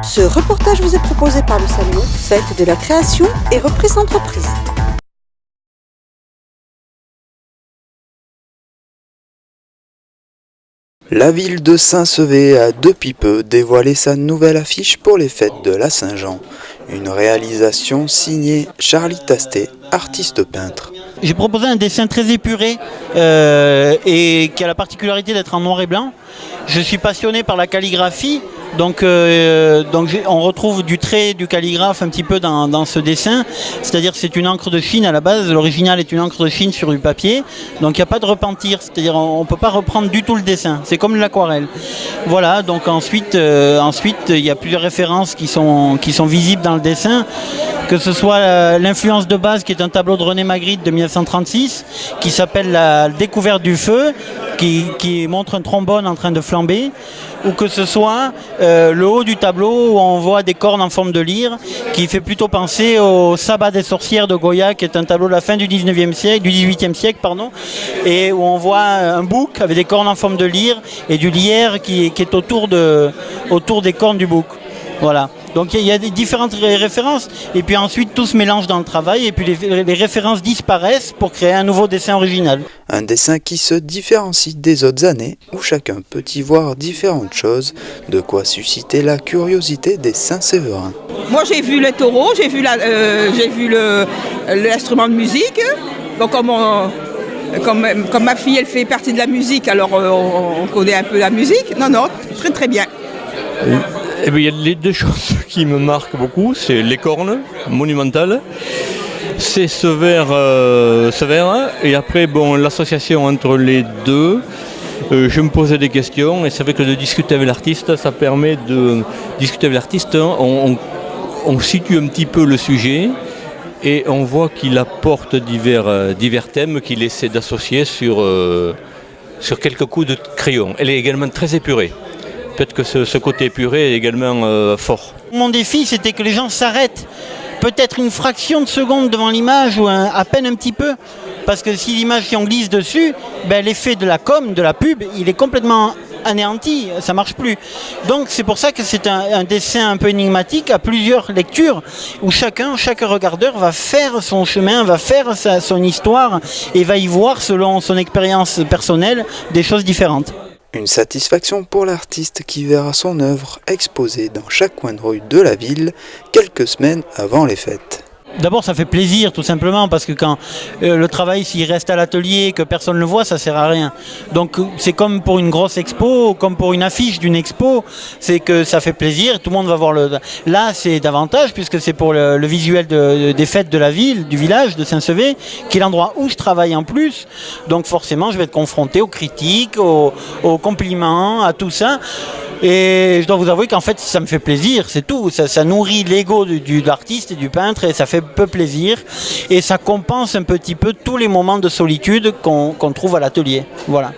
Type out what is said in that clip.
Ce reportage vous est proposé par le salon Fête de la création et reprise d'entreprise. La ville de Saint-Sevé a depuis peu dévoilé sa nouvelle affiche pour les fêtes de la Saint-Jean. Une réalisation signée Charlie Tastet, artiste peintre. J'ai proposé un dessin très épuré et qui a la particularité d'être en noir et blanc. Je suis passionné par la calligraphie, donc on retrouve du trait du calligraphe un petit peu dans ce dessin. C'est-à-dire que c'est une encre de Chine à la base, l'original est une encre de Chine sur du papier, donc il n'y a pas de repentir, c'est-à-dire on ne peut pas reprendre du tout le dessin, c'est comme l'aquarelle. Voilà, donc ensuite il y a plusieurs références qui sont visibles dans le dessin, que ce soit l'influence de base qui est un tableau de René Magritte de 1936 qui s'appelle La découverte du feu, qui montre un trombone en train de flamber, ou que ce soit le haut du tableau où on voit des cornes en forme de lyre qui fait plutôt penser au Sabbat des sorcières de Goya, qui est un tableau de la fin du 18e siècle, et où on voit un bouc avec des cornes en forme de lyre et du lierre qui est autour des cornes du bouc. Voilà. Donc il y a des différentes références et puis ensuite tout se mélange dans le travail et puis les références disparaissent pour créer un nouveau dessin original. Un dessin qui se différencie des autres années où chacun peut y voir différentes choses, de quoi susciter la curiosité des Saint-Séverins. Moi j'ai vu les taureaux, j'ai vu l'instrument de musique, donc comme ma fille elle fait partie de la musique, alors on connaît un peu la musique. Non, très très bien. Eh bien, il y a les deux choses qui me marquent beaucoup, c'est les cornes monumentales, c'est ce verre, et après l'association entre les deux. Je me posais des questions et c'est vrai que de discuter avec l'artiste, ça permet de discuter avec l'artiste, on situe un petit peu le sujet et on voit qu'il apporte divers thèmes qu'il essaie d'associer sur quelques coups de crayon. Elle est également très épurée. Peut-être que ce côté épuré est également fort. Mon défi, c'était que les gens s'arrêtent peut-être une fraction de seconde devant l'image ou à peine un petit peu. Parce que si l'image, si on glisse dessus, l'effet de la com, de la pub, il est complètement anéanti, ça marche plus. Donc c'est pour ça que c'est un dessin un peu énigmatique à plusieurs lectures où chaque regardeur va faire son chemin, va faire son histoire et va y voir selon son expérience personnelle des choses différentes. Une satisfaction pour l'artiste qui verra son œuvre exposée dans chaque coin de rue de la ville quelques semaines avant les fêtes. D'abord ça fait plaisir tout simplement parce que quand le travail s'il reste à l'atelier et que personne ne le voit, ça sert à rien. Donc c'est comme pour une grosse expo, comme pour une affiche d'une expo, c'est que ça fait plaisir, tout le monde va voir Là c'est davantage puisque c'est pour le visuel des fêtes de la ville, du village de Saint-Sevé, qui est l'endroit où je travaille en plus. Donc forcément je vais être confronté aux critiques, aux compliments, à tout ça. Et je dois vous avouer qu'en fait ça me fait plaisir, c'est tout, ça nourrit l'ego de l'artiste et du peintre et ça fait peu plaisir et ça compense un petit peu tous les moments de solitude qu'on trouve à l'atelier. Voilà.